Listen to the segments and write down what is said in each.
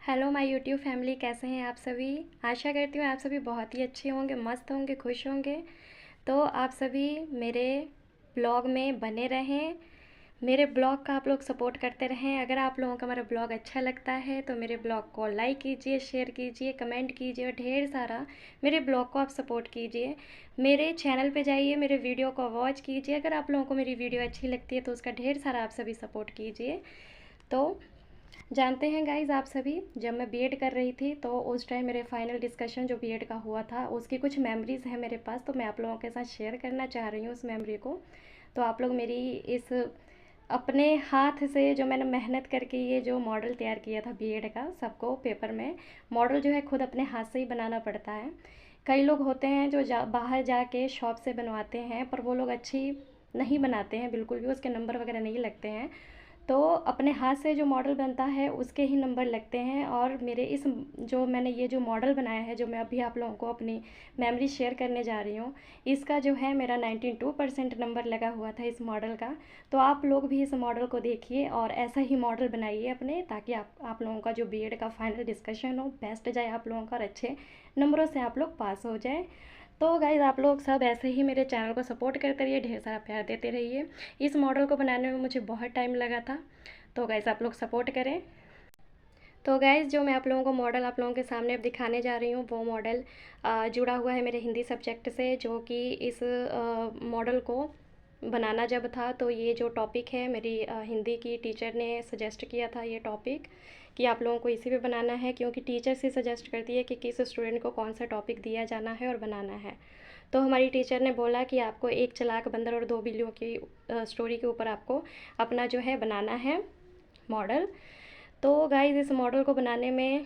Hello my YouTube family, कैसे हैं आप सभी। आशा करती हूँ आप सभी बहुत ही अच्छे होंगे, मस्त होंगे, खुश होंगे। तो आप सभी मेरे ब्लॉग में बने रहें, मेरे ब्लॉग का आप लोग सपोर्ट करते रहें। अगर आप लोगों का मेरा ब्लॉग अच्छा लगता है तो मेरे ब्लॉग को लाइक कीजिए, शेयर कीजिए, कमेंट कीजिए, ढेर सारा मेरे ब्लॉग को आप सपोर्ट कीजिए। मेरे चैनल पे जाइए, मेरे वीडियो को वॉच कीजिए। अगर आप लोगों को मेरी वीडियो अच्छी लगती है तो उसका ढेर सारा आप सभी सपोर्ट कीजिए। तो जानते हैं गाइज, आप सभी, जब मैं बीएड कर रही थी तो उस टाइम मेरे फाइनल डिस्कशन जो बीएड का हुआ था उसकी कुछ मेमोरीज़ हैं मेरे पास, तो मैं आप लोगों के साथ शेयर करना चाह रही हूँ उस मेमोरी को। तो आप लोग मेरी इस अपने हाथ से जो मैंने मेहनत करके ये जो मॉडल तैयार किया था बीएड का, सबको पेपर में मॉडल जो है खुद अपने हाथ से ही बनाना पड़ता है। कई लोग होते हैं जो बाहर जाके शॉप से बनवाते हैं, पर वो लोग अच्छी नहीं बनाते हैं, बिल्कुल भी उसके नंबर वगैरह नहीं लगते हैं। तो अपने हाथ से जो मॉडल बनता है उसके ही नंबर लगते हैं। और मेरे इस जो मैंने ये जो मॉडल बनाया है, जो मैं अभी आप लोगों को अपनी मेमोरी शेयर करने जा रही हूँ, इसका जो है मेरा 92% नंबर लगा हुआ था इस मॉडल का। तो आप लोग भी इस मॉडल को देखिए और ऐसा ही मॉडल बनाइए अपने, ताकि आप लोगों का जो बीएड का फाइनल डिस्कशन हो बेस्ट जाए आप लोगों का, और अच्छे नंबरों से आप लोग पास हो जाए। तो गाइज़, आप लोग सब ऐसे ही मेरे चैनल को सपोर्ट करते रहिए, ढेर सारा प्यार देते रहिए। इस मॉडल को बनाने में मुझे बहुत टाइम लगा था, तो गाइज़ आप लोग सपोर्ट करें। तो गाइज़, जो मैं आप लोगों को मॉडल आप लोगों के सामने अब दिखाने जा रही हूँ, वो मॉडल जुड़ा हुआ है मेरे हिंदी सब्जेक्ट से, जो कि इस मॉडल को बनाना जब था तो ये जो टॉपिक है, मेरी हिंदी की टीचर ने सजेस्ट किया था ये टॉपिक, कि आप लोगों को इसी पे बनाना है, क्योंकि टीचर से सजेस्ट करती है कि किस स्टूडेंट को कौन सा टॉपिक दिया जाना है और बनाना है। तो हमारी टीचर ने बोला कि आपको एक चालाक बंदर और दो बिल्लियों की स्टोरी के ऊपर आपको अपना जो है बनाना है मॉडल। तो गाइज़, इस मॉडल को बनाने में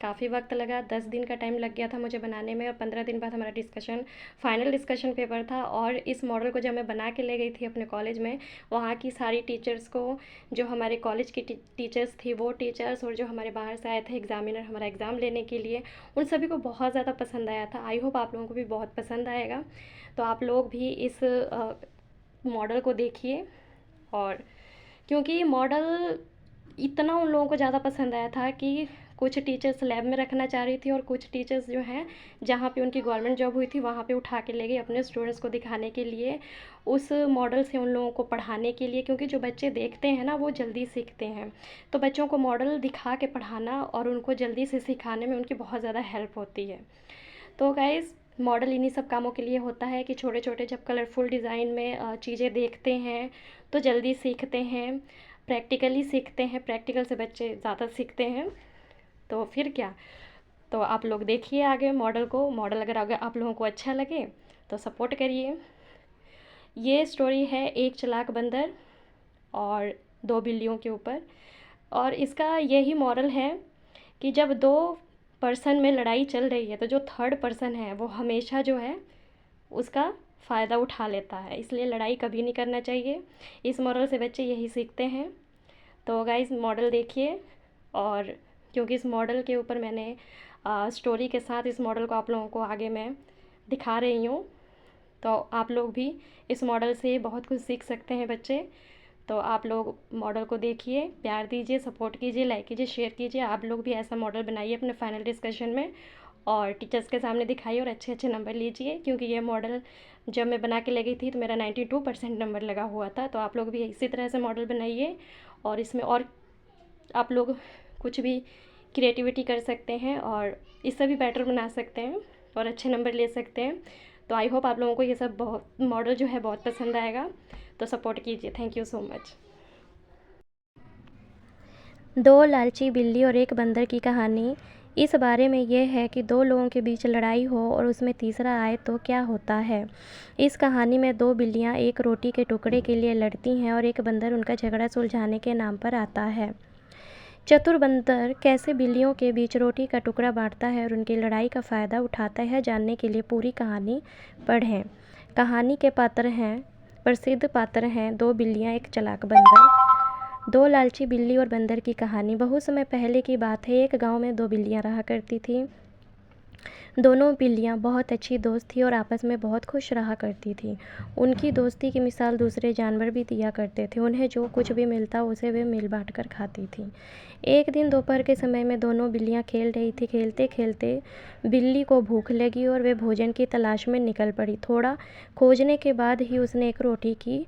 काफ़ी वक्त लगा, 10 दिन का टाइम लग गया था मुझे बनाने में, और 15 दिन बाद हमारा डिस्कशन फाइनल डिस्कशन पेपर था। और इस मॉडल को जब मैं बना के ले गई थी अपने कॉलेज में, वहाँ की सारी टीचर्स को, जो हमारे कॉलेज की टीचर्स थी वो टीचर्स, और जो हमारे बाहर से आए थे एग्जामिनर हमारा एग्ज़ाम लेने के लिए, उन सभी को बहुत ज़्यादा पसंद आया था। आई होप आप लोगों को भी बहुत पसंद आएगा। तो आप लोग भी इस मॉडल को देखिए। और क्योंकि ये मॉडल इतना उन लोगों को ज़्यादा पसंद आया था कि कुछ टीचर्स लैब में रखना चाह रही थी, और कुछ टीचर्स जो हैं जहाँ पे उनकी गवर्नमेंट जॉब हुई थी वहाँ पे उठा के ले गए अपने स्टूडेंट्स को दिखाने के लिए, उस मॉडल से उन लोगों को पढ़ाने के लिए। क्योंकि जो बच्चे देखते हैं ना वो जल्दी सीखते हैं, तो बच्चों को मॉडल दिखा के पढ़ाना और उनको जल्दी से सिखाने में उनकी बहुत ज़्यादा हेल्प होती है। तो गाइज़, मॉडल इन्हीं सब कामों के लिए होता है कि छोटे छोटे जब कलरफुल डिज़ाइन में चीज़ें देखते हैं तो जल्दी सीखते हैं, प्रैक्टिकली सीखते हैं, प्रैक्टिकल से बच्चे ज़्यादा सीखते हैं। तो फिर क्या, तो आप लोग देखिए आगे मॉडल को। मॉडल अगर आप लोगों को अच्छा लगे तो सपोर्ट करिए। ये स्टोरी है एक चालाक बंदर और दो बिल्लियों के ऊपर। और इसका यही मॉरल है कि जब दो पर्सन में लड़ाई चल रही है तो जो थर्ड पर्सन है वो हमेशा जो है उसका फ़ायदा उठा लेता है, इसलिए लड़ाई कभी नहीं करना चाहिए। इस मॉरल से बच्चे यही सीखते हैं। तो गाइस, मॉडल देखिए। और क्योंकि इस मॉडल के ऊपर मैंने स्टोरी के साथ इस मॉडल को आप लोगों को आगे मैं दिखा रही हूँ, तो आप लोग भी इस मॉडल से बहुत कुछ सीख सकते हैं बच्चे। तो आप लोग मॉडल को देखिए, प्यार दीजिए, सपोर्ट कीजिए, लाइक कीजिए, शेयर कीजिए। आप लोग भी ऐसा मॉडल बनाइए अपने फाइनल डिस्कशन में और टीचर्स के सामने दिखाइए और अच्छे अच्छे नंबर लीजिए। क्योंकि ये मॉडल जब मैं बना के ले गई थी तो मेरा 92% नंबर लगा हुआ था। तो आप लोग भी इसी तरह से मॉडल बनाइए, और इसमें और आप लोग कुछ भी क्रिएटिविटी कर सकते हैं और इससे भी बेटर बना सकते हैं और अच्छे नंबर ले सकते हैं। तो आई होप आप लोगों को ये सब बहुत मॉडल जो है बहुत पसंद आएगा, तो सपोर्ट कीजिए। Thank you so much. दो लालची बिल्ली और एक बंदर की कहानी इस बारे में यह है कि दो लोगों के बीच लड़ाई हो और उसमें तीसरा आए तो क्या होता है। इस कहानी में दो बिल्लियां एक रोटी के टुकड़े के लिए लड़ती हैं और एक बंदर उनका झगड़ा सुलझाने के नाम पर आता है। चतुर बंदर कैसे बिल्लियों के बीच रोटी का टुकड़ा बांटता है और उनकी लड़ाई का फ़ायदा उठाता है, जानने के लिए पूरी कहानी पढ़ें। कहानी के पात्र हैं, प्रसिद्ध पात्र हैं दो बिल्लियां एक चालाक बंदर। दो लालची बिल्ली और बंदर की कहानी। बहुत समय पहले की बात है, एक गांव में दो बिल्लियां रहा करती थी। दोनों बिल्लियाँ बहुत अच्छी दोस्त थी और आपस में बहुत खुश रहा करती थी। उनकी दोस्ती की मिसाल दूसरे जानवर भी दिया करते थे। उन्हें जो कुछ भी मिलता उसे वे मिल बाँट कर खाती थीं। एक दिन दोपहर के समय में दोनों बिल्लियाँ खेल रही थी। खेलते-खेलते बिल्ली को भूख लगी और वे भोजन की तलाश में निकल पड़ी। थोड़ा खोजने के बाद ही उसने एक रोटी की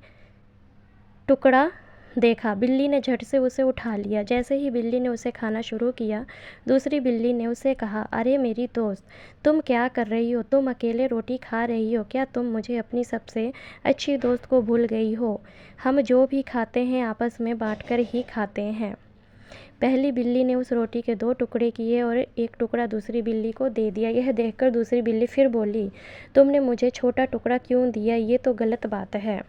टुकड़ा देखा। बिल्ली ने झट से उसे उठा लिया। जैसे ही बिल्ली ने उसे खाना शुरू किया, दूसरी बिल्ली ने उसे कहा, अरे मेरी दोस्त, तुम क्या कर रही हो? तुम अकेले रोटी खा रही हो क्या? तुम मुझे अपनी सबसे अच्छी दोस्त को भूल गई हो। हम जो भी खाते हैं आपस में बाँट कर ही खाते हैं। पहली बिल्ली ने उस रोटी के 2 टुकड़े किए और एक टुकड़ा दूसरी बिल्ली को दे दिया। यह देखकर दूसरी बिल्ली फिर बोली, तुमने मुझे छोटा टुकड़ा क्यों दिया? ये तो गलत बात है।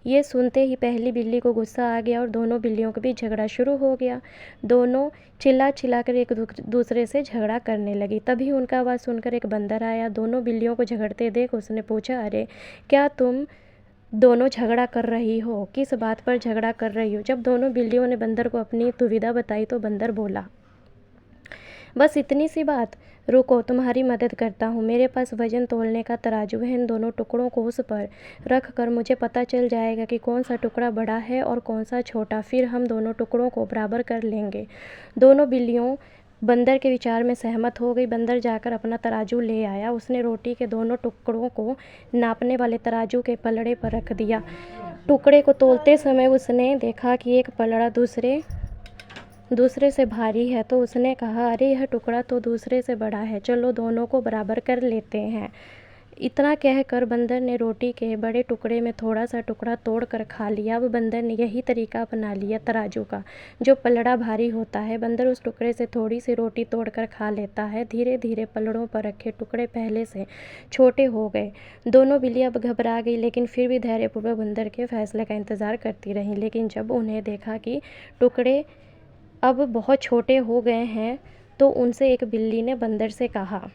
ये सुनते ही पहली बिल्ली को गुस्सा आ गया और दोनों बिल्लियों के बीच झगड़ा शुरू हो गया। दोनों चिल्ला-चिल्ला कर एक दूसरे से झगड़ा करने लगी। तभी उनका आवाज़ सुनकर एक बंदर आया। दोनों बिल्लियों को झगड़ते देख उसने पूछा, अरे क्या तुम दोनों झगड़ा कर रही हो? किस बात पर झगड़ा कर रही हो? जब दोनों बिल्लियों ने बंदर को अपनी दुविधा बताई तो बंदर बोला, बस इतनी सी बात, रुको तुम्हारी मदद करता हूँ। मेरे पास वज़न तौलने का तराजू है। इन दोनों टुकड़ों को उस पर रख कर मुझे पता चल जाएगा कि कौन सा टुकड़ा बड़ा है और कौन सा छोटा। फिर हम दोनों टुकड़ों को बराबर कर लेंगे। दोनों बिल्लियों बंदर के विचार में सहमत हो गई। बंदर जाकर अपना तराजू ले आया। उसने रोटी के दोनों टुकड़ों को नापने वाले तराजू के पलड़े पर रख दिया। टुकड़े को तौलते समय उसने देखा कि एक पलड़ा दूसरे से भारी है, तो उसने कहा, अरे यह टुकड़ा तो दूसरे से बड़ा है, चलो दोनों को बराबर कर लेते हैं। इतना कहकर बंदर ने रोटी के बड़े टुकड़े में थोड़ा सा टुकड़ा तोड़ कर खा लिया। अब बंदर ने यही तरीका अपना लिया तराजू का, जो पलड़ा भारी होता है। बंदर उस टुकड़े से थोड़ी सी रोटी तोड़ कर खा लेता है। धीरे धीरे पलड़ों पर रखे टुकड़े पहले से छोटे हो गए। दोनों बिल्लियाँ अब घबरा गई, लेकिन फिर भी धैर्यपूर्वक बंदर के फैसले का इंतज़ार करती रहीं। लेकिन जब उन्हें देखा कि टुकड़े अब बहुत छोटे हो गए हैं, तो उनसे एक बिल्ली ने बंदर से कहा,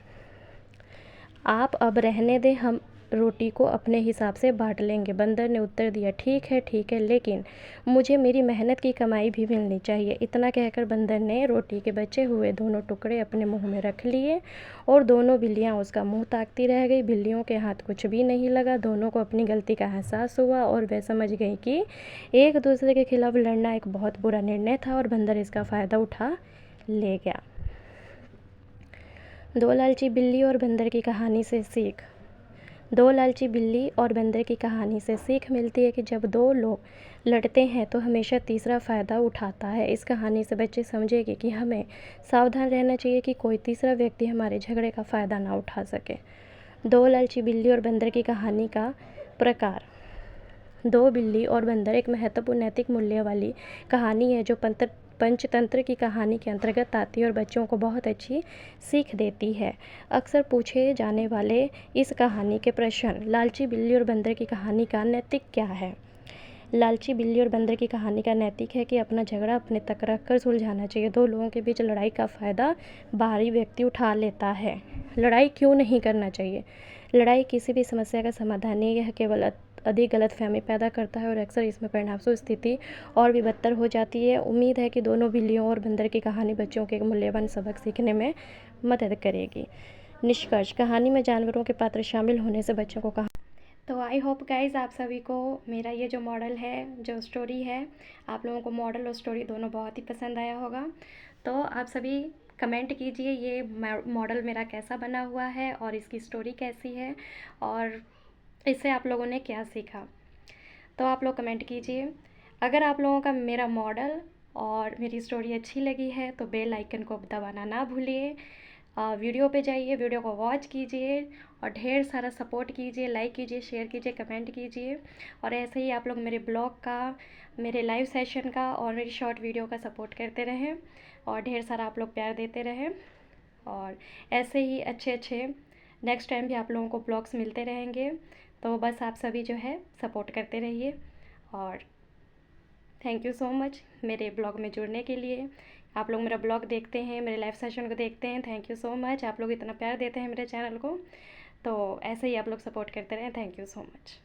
आप अब रहने दें, हम रोटी को अपने हिसाब से बांट लेंगे। बंदर ने उत्तर दिया, ठीक है, लेकिन मुझे मेरी मेहनत की कमाई भी मिलनी चाहिए। इतना कहकर बंदर ने रोटी के बचे हुए दोनों टुकड़े अपने मुंह में रख लिए और दोनों बिल्लियां उसका मुंह ताकती रह गई। बिल्लियों के हाथ कुछ भी नहीं लगा। दोनों को अपनी गलती का एहसास हुआ और वे समझ गई कि एक दूसरे के खिलाफ लड़ना एक बहुत बुरा निर्णय था और बंदर इसका फ़ायदा उठा ले गया। दो लालची बिल्ली और बंदर की कहानी से सीख। दो लालची बिल्ली और बंदर की कहानी से सीख मिलती है कि जब दो लोग लड़ते हैं तो हमेशा तीसरा फ़ायदा उठाता है। इस कहानी से बच्चे समझेंगे कि हमें सावधान रहना चाहिए कि कोई तीसरा व्यक्ति हमारे झगड़े का फ़ायदा ना उठा सके। दो लालची बिल्ली और बंदर की कहानी का प्रकार। दो बिल्ली और बंदर एक महत्वपूर्ण नैतिक मूल्य वाली कहानी है जो पंचतंत्र की कहानी के अंतर्गत आती है और बच्चों को बहुत अच्छी सीख देती है। अक्सर पूछे जाने वाले इस कहानी के प्रश्न, लालची बिल्ली और बंदर की कहानी का नैतिक क्या है? लालची बिल्ली और बंदर की कहानी का नैतिक है कि अपना झगड़ा अपने तक रख कर सुलझाना चाहिए। दो लोगों के बीच लड़ाई का फ़ायदा बाहरी व्यक्ति उठा लेता है। लड़ाई क्यों नहीं करना चाहिए? लड़ाई किसी भी समस्या का समाधान नहीं, यह केवल अधिक गलतफहमी पैदा करता है और अक्सर इसमें परिणामस्वरूप स्थिति और भी बदतर हो जाती है। उम्मीद है कि दोनों बिल्लियों और बंदर की कहानी बच्चों के एक मूल्यवान सबक सीखने में मदद करेगी। निष्कर्ष, कहानी में जानवरों के पात्र शामिल होने से बच्चों को तो आई होप गाइज़ आप सभी को मेरा ये जो मॉडल है, जो स्टोरी है, आप लोगों को मॉडल और स्टोरी दोनों बहुत ही पसंद आया होगा। तो आप सभी कमेंट कीजिए ये मॉडल मेरा कैसा बना हुआ है और इसकी स्टोरी कैसी है और इससे आप लोगों ने क्या सीखा। तो आप लोग कमेंट कीजिए। अगर आप लोगों का मेरा मॉडल और मेरी स्टोरी अच्छी लगी है तो बेल आइकन को दबाना ना भूलिए। वीडियो पे जाइए, वीडियो को वॉच कीजिए और ढेर सारा सपोर्ट कीजिए, लाइक कीजिए, शेयर कीजिए, कमेंट कीजिए। और ऐसे ही आप लोग मेरे ब्लॉग का, मेरे लाइव सेशन का और मेरी शॉर्ट वीडियो का सपोर्ट करते रहें और ढेर सारा आप लोग प्यार देते रहें। और ऐसे ही अच्छे नेक्स्ट टाइम भी आप लोगों को ब्लॉग्स मिलते रहेंगे। तो बस आप सभी जो है सपोर्ट करते रहिए और थैंक यू सो मच मेरे ब्लॉग में जुड़ने के लिए। आप लोग मेरा ब्लॉग देखते हैं, मेरे लाइव सेशन को देखते हैं, थैंक यू सो मच। आप लोग इतना प्यार देते हैं मेरे चैनल को, तो ऐसे ही आप लोग सपोर्ट करते रहें। Thank you so much.